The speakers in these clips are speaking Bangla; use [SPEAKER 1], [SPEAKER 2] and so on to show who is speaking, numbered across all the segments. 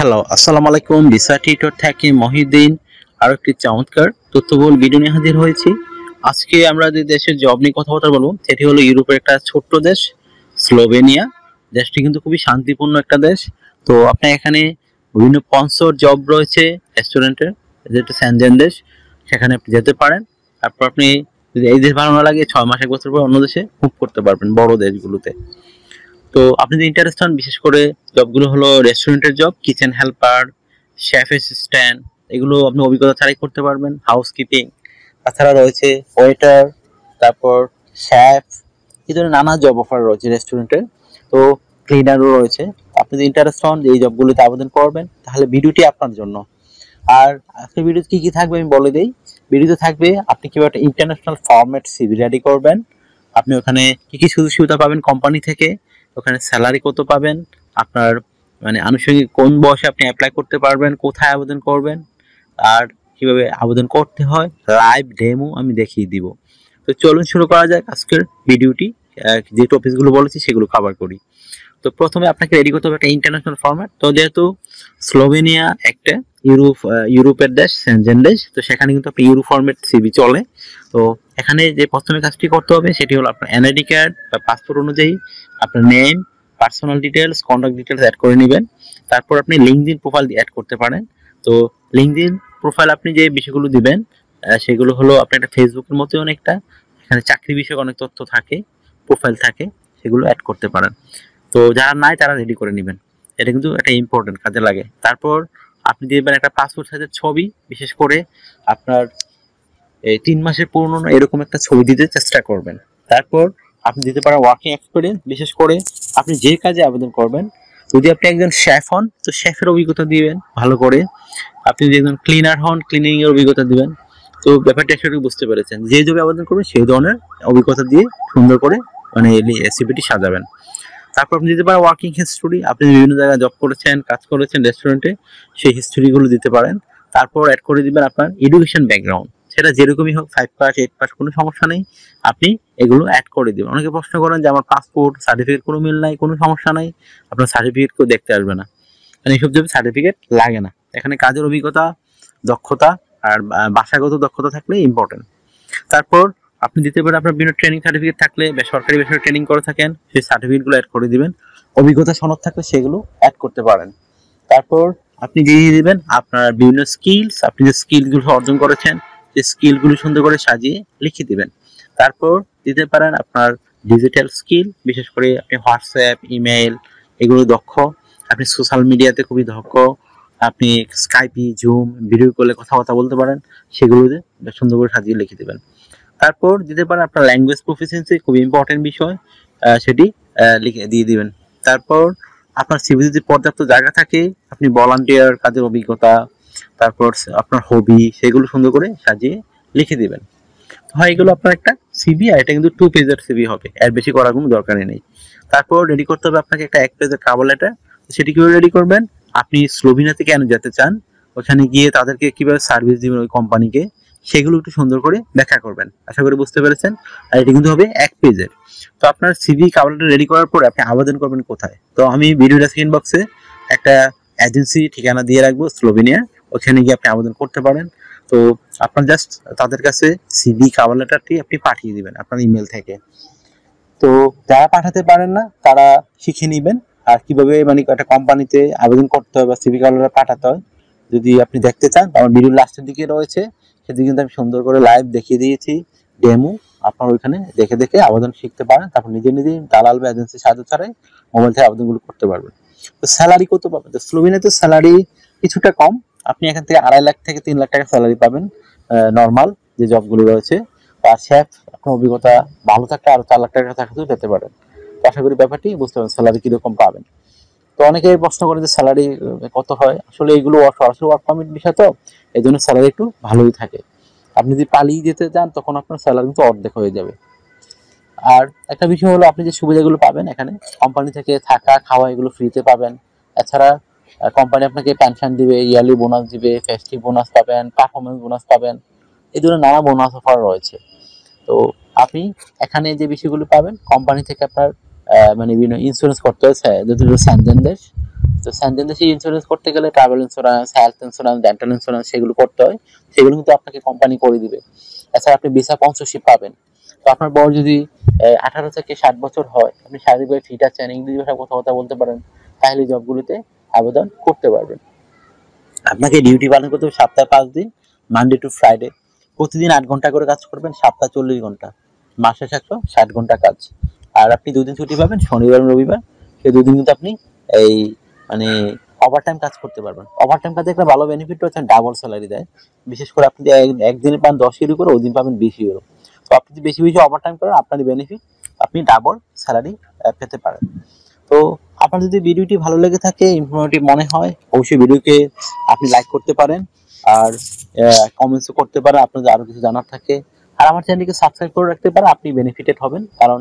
[SPEAKER 1] হ্যালো, আসসালামু আলাইকুম। ভিসা টিউটর থেকে মহিউদ্দিন আরো একটি চমৎকার তথ্যবহুল ভিডিও নিয়ে হাজির হয়েছি। আজকে আমরা যে দেশের জব নিয়ে কথাবার্তা বলবো সেটি হলো ইউরোপের একটা ছোট্ট দেশ স্লোভেনিয়া। দেশটি কিন্তু খুবই শান্তিপূর্ণ একটা দেশ। তো আপনি এখানে বিভিন্ন স্পন্সর জব রয়েছে রেস্টুরেন্টের, যেটা সেনজেন দেশ, সেখানে আপনি যেতে পারেন। তারপর আপনি যদি এই দেশ ভালো না লাগে 6 মাস 1 বছর পর অন্য দেশে মুভ করতে পারবেন বড় দেশগুলোতে। তো আপনি যদি ইন্টারেস্ট হন, বিশেষ করে জবগুলো হলো রেস্টুরেন্টের job, kitchen helper, chef assistant, এগুলো আপনি অভিজ্ঞতা ছাড়াই করতে পারবেন। হাউসকিপিং, তাছাড়া রয়েছে ওয়েটার, তারপর শেফ, এই ধরনের নানা জব অফার রয়েছে রেস্টুরেন্টে। তো ক্লিনারও রয়েছে। আপনি যদি ইন্টারেস্ট হন যে এই জবগুলোতে আবেদন করবেন, তাহলে ভিডিওটি আপনার জন্য। আর আজকের ভিডিওতে কি কি থাকবে আমি বলে দিই। ভিডিওতে থাকবে আপনি কিভাবে একটা ইন্টারন্যাশনাল ফরম্যাট সিভি রেডি করবেন, আপনি ওখানে কি কি সুযোগ সুবিধা পাবেন কোম্পানি থেকে, ওখানে স্যালারি কত পাবেন, আপনার মানে আনুষঙ্গিক কোন বয়সে আপনি অ্যাপ্লাই করতে পারবেন, কোথায় আবেদন করবেন, আর কিভাবে আবেদন করতে হয় লাইভ ডেমো আমি দেখিয়ে দিব। তো চলুন শুরু করা যাক আজকের ভিডিওটি। যে টপিকগুলো বলেছি সেগুলো কভার করি। তো প্রথমে আপনাকে রেডি করতে হবে একটা ইন্টারন্যাশনাল ফরম্যাট। তো যেহেতু স্লোভেনিয়া একটা ইউরোপের দেশ, সেনজেন দেশ, তো সেখানে কিন্তু আপনি ইউরো ফরম্যাট সিভি চলে। তো এখানে যে প্রথমে কাজটি করতে হবে সেটি হলো আপনার এনআইডি কার্ড বা পাসপোর্ট অনুযায়ী আপনার name, personal details, contact details add করে নেবেন। তারপর আপনি লিঙ্কডইন প্রোফাইল অ্যাড করতে পারেন। তো লিঙ্কডইন প্রোফাইল আপনি যে বিষয়গুলো দিবেন সেগুলো হলো আপনার একটা ফেসবুকের মতোই অনেকটা, এখানে চাকরি বিষয়ক অনেক তথ্য থাকে, প্রোফাইল থাকে, সেগুলো অ্যাড করতে পারেন। তো যারা নাই তারা রেডি করে নেবেন, এটা কিন্তু একটা ইম্পর্টেন্ট কাজে লাগে। তারপর আপনি দিবেন একটা পাসপোর্ট সাইজের ছবি, বিশেষ করে আপনার এই 3 মাসের পুরনো এরকম একটা ছবি দিতে চেষ্টা করবেন। তারপর আপনি দিতে পারেন ওয়ার্কিং এক্সপিরিয়েন্স, বিশেষ করে আপনি যে কাজে আবেদন করবেন। যদি আপনি একজন শেফ হন তো শেফের অভিজ্ঞতা দিবেন ভালো করে, আপনি যদি একজন ক্লিনার হন ক্লিনিং এর অভিজ্ঞতা দিবেন। তো ব্যাপারটা একটু বুঝতে পেরেছেন, যে জবে আবেদন করবেন সেই ধরনের অভিজ্ঞতা দিয়ে সুন্দর করে মানে সিভিটি সাজাবেন। তারপর আপনি দিতে পারেন ওয়ার্কিং হিস্টোরি, আপনি বিভিন্ন জায়গায় জব করেছেন, কাজ করেছেন রেস্টুরেন্টে, সেই হিস্টোরিগুলো দিতে পারেন। তারপর অ্যাড করে দিবেন আপনার এডুকেশন ব্যাকগ্রাউন্ড, সেটা যেরকমই হোক, 5 পাস 8 পাস, কোনো সমস্যা নেই, আপনি এগুলো অ্যাড করে দিবেন। অনেকে প্রশ্ন করেন যে আমার পাসপোর্ট সার্টিফিকেট কোনো মিল নাই, কোনো সমস্যা নাই, আপনার সার্টিফিকেট কেউ দেখতে আসবে না। মানে এইসব জবে সার্টিফিকেট লাগে না, এখানে কাজের অভিজ্ঞতা, দক্ষতা আর ভাষাগত দক্ষতা থাকলে ইম্পর্টেন্ট। তারপর আপনি দিতে পারেন আপনার বিভিন্ন ট্রেনিং সার্টিফিকেট থাকলে, সরকারি বেসরকারি ট্রেনিং করে থাকেন সেই সার্টিফিকেটগুলো অ্যাড করে দিবেন। অভিজ্ঞতা সনদ থাকলে সেগুলো অ্যাড করতে পারেন। তারপর আপনি দিয়ে দিবেন আপনার বিভিন্ন স্কিলস, আপনি যে স্কিলগুলো অর্জন করেছেন সেই স্কিলগুলো সুন্দর করে সাজিয়ে লিখে দিবেন। তারপর দিতে পারেন আপনার ডিজিটাল স্কিল, বিশেষ করে আপনি হোয়াটসঅ্যাপ, ইমেইল, এগুলো দক্ষ, আপনি সোশ্যাল মিডিয়াতে খুবই দক্ষ, আপনি স্কাইপি, জুম, ভিডিও কলে কথাবার্তা বলতে পারেন, সেগুলোতে সুন্দর করে সাজিয়ে লিখে দেবেন। তারপর দিতে পারেন আপনার ল্যাঙ্গুয়েজ প্রফিসিয়েন্সি, খুব ইম্পর্টেন্ট বিষয়, সেটি লিখে দিয়ে দিবেন। তারপর আপনার সিভিতে যদি পর্যাপ্ত জায়গা থাকে, আপনি ভলান্টিয়ার কাজের অভিজ্ঞতা, তারপর আপনার হবি, সেগুলো সুন্দর করে সাজিয়ে লিখে দিবেন। হয় এগুলো আপনার একটা সিভি, আর এটা কিন্তু 2 পেজের সিভি হবে, এর বেশি করার কোনো দরকারই নেই। তারপর রেডি করতে হবে আপনাকে একটা 1 পেজের কভার লেটার। সেটি কিভাবে রেডি করবেন, আপনি স্লোভেনিয়াতে কেন যেতে চান, ওখানে গিয়ে তাদেরকে কিভাবে সার্ভিস দিবেন ওই কোম্পানিকে, সেগুলো একটু সুন্দর করে ব্যাখ্যা করবেন। আশা করি বুঝতে পেরেছেন। আর এটা কিন্তু হবে 1 পেজের। তো আপনার সিভি কভার লেটার রেডি করার পরে আপনি আবেদন করবেন কোথায়, তো আমি ভিডিও ডেসক্রিপশন বক্সে একটা এজেন্সি ঠিকানা দিয়ে রাখবো স্লোভেনিয়া, ওখানে গিয়ে আপনি আবেদন করতে পারেন। তো আপনার জাস্ট তাদের কাছে সিভি কভার লেটারটি আপনি পাঠিয়ে দিবেন আপনার ইমেল থেকে। তো যারা পাঠাতে পারেন না তারা শিখে নেবেন আর কিভাবে মানে একটা কোম্পানিতে আবেদন করতে হয় বা সিভি কভার লেটার পাঠাতে হয়। যদি আপনি দেখতে চান, আমার ভিডিও লাস্টের দিকে রয়েছে, সেদিকে কিন্তু আমি সুন্দর করে লাইভ দেখিয়ে দিয়েছি ডেমো। আপনার ওইখানে দেখে দেখে আবেদন শিখতে পারেন, তারপর নিজে নিজেই দালাল বা এজেন্সির সাহায্য ছাড়াই মোবাইল থেকে আবেদনগুলো করতে পারবেন। তো স্যালারি কত পাবেন, তো স্লোভেনিয়াতে স্যালারি কিছুটা কম, আপনি এখান থেকে 2.5 লাখ থেকে 3 লাখ টাকা স্যালারি পাবেন নর্মাল যে জবগুলো রয়েছে। আর শেফ আপনার অভিজ্ঞতা ভালো থাকলে আরো 4 লাখ টাকা থাকতেও পেতে পারেন। তো আশা করি ব্যাপারটি বুঝতে পারেন স্যালারি কিরকম পাবেন। তো অনেকে প্রশ্ন করে যে স্যালারি কত হয়, আসলে এগুলো সরাসরি ওয়ার্ক পারমিট বিষয়, তো এই জন্য স্যালারি একটু ভালোই থাকে। আপনি যদি পালিয়ে যেতে চান তখন আপনার স্যালারি কিন্তু অর্ধেক হয়ে যাবে। আর একটা বিষয় হলো আপনি যে সুবিধাগুলো পাবেন এখানে, কোম্পানি থেকে থাকা খাওয়া এগুলো ফ্রিতে পাবেন। এছাড়া কোম্পানি আপনাকে পেনশন দিবে, ইয়ারলি বোনাস দিবে, ফেস্টিভ বোনাস পাবেন, পারফরমেন্স বোনাস পাবেন, এই ধরনের নানা বোনাস অফার রয়েছে। তো আপনি এখানে যে বিষয়গুলো পাবেন, কোম্পানি থেকে আপনার মানে বিভিন্ন ইন্স্যুরেন্স করতে হয়েছে, যেহেতু সেনজেন দেশ, তো স্যানজেন দেশে ইন্স্যুরেন্স করতে গেলে travel insurance, health insurance, dental insurance সেগুলো করতে হয়, সেগুলো কিন্তু আপনাকে কোম্পানি করে দিবে। এছাড়া আপনি ভিসা স্পন্সরশিপ পাবেন। তো আপনার বয়স যদি 18 থেকে 60 বছর হয়, আপনি শারীরিকভাবে ফিট আছেন, ইংরেজি ভাষায় কথাবার্তা বলতে পারেন, তাহলে জবগুলোতে আবেদন করতে পারবেন। আপনাকে ডিউটি পালন করতে হবে সপ্তাহে 5 দিন, মানডে টু ফ্রাইডে। প্রতিদিন 8 ঘন্টা করে কাজ করবেন, সপ্তাহে 40 ঘন্টা, মাসে 160 ঘন্টা কাজ। আর আপনি 2 দিন ছুটি পাবেন, শনিবার এবং রবিবার। সেই 2 দিন কিন্তু আপনি এই মানে ওভারটাইম কাজ করতে পারবেন। ওভারটাইম কাজে একটা ভালো বেনিফিট রয়েছে, ডাবল স্যালারি দেয়। বিশেষ করে আপনি একদিনে পান 10 ইউরো করে, ওই দিন পাবেন 20 ইউরো। তো আপনি যদি বেশি বেশি ওভারটাইম করেন, আপনারই বেনিফিট, আপনি ডাবল স্যালারি পেতে পারেন। তো আপনার যদি ভিডিওটি ভালো লেগে থাকে, ইনফরমেটিভ মনে হয়, অবশ্যই ভিডিওকে আপনি লাইক করতে পারেন, আর কমেন্টসও করতে পারেন আপনাদের আরো কিছু জানার থাকে। আর আমার চ্যানেলকে সাবস্ক্রাইব করে রাখতে পারেন, আপনি বেনিফিটেড হবেন। কারণ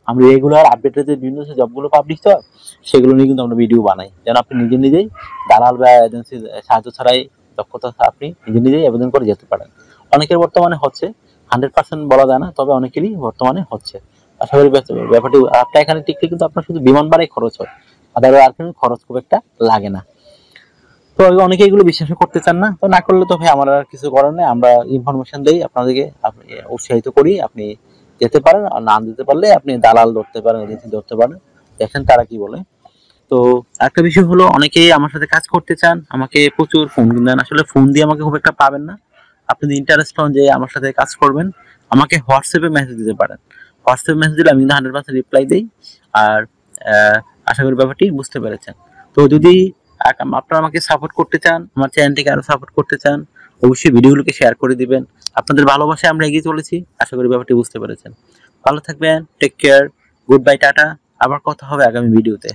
[SPEAKER 1] আমরা রেগুলার আপডেটেড যে বিভিন্ন জবগুলো পাবলিশ হয়, সেগুলো নিয়ে কিন্তু আমরা ভিডিও বানাই, যেন আপনি নিজে নিজেই দালাল বা এজেন্সির সাহায্য ছাড়াই, দক্ষতা আপনি নিজে নিজেই আবেদন করে যেতে পারেন। অনেকের বর্তমানে হচ্ছে, 100% বলা যায় না, তবে অনেকেরই বর্তমানে হচ্ছে। আশা করি ব্যাপারটি আপনার এখানে টিকলে কিন্তু আপনার শুধু বিমান ভাড়াই খরচ হয়, আর কোনো খরচ খুব একটা লাগে না। তো অনেকে এগুলো বিশ্বাস করতে চান না, তো না করলে তো ভাই আমার আর কিছু করার নেই। আমরা ইনফরমেশন দেই আপনাদেরকে, আপনি উৎসাহিত করি, আপনি যেতে পারেন। আর না যেতে পারলে আপনি দালাল ধরতে পারেন, এজেন্সি ধরতে পারেন, দেখেন তারা কি বলে। তো একটা বিষয় হলো, অনেকেই আমার সাথে কাজ করতে চান, আমাকে প্রচুর ফোন দেন। আসলে ফোন দিয়ে আমাকে খুব একটা পাবেন না। আপনি যদি ইন্টারেস্ট হন যে আমার সাথে কাজ করবেন, আমাকে হোয়াটসঅ্যাপে মেসেজ দিতে পারেন। হোয়াটসঅ্যাপে মেসেজ দিলে আমি কিন্তু 100% রিপ্লাই দিই। আর আশা করি ব্যাপারটি বুঝতে পেরেছেন। তো যদি আপনারা আমাকে সাপোর্ট করতে চান, আমার চ্যানেলটিকে আরো সাপোর্ট করতে চান, অবশ্যই ভিডিওগুলোকে শেয়ার করে দিবেন। আপনাদের ভালোবাসায় আমরা এগিয়ে চলেছি, আশা করি ব্যাপারটি বুঝতে পেরেছেন। ভালো থাকবেন, take care, goodbye, tata. আবার কথা হবে আগামী ভিডিওতে।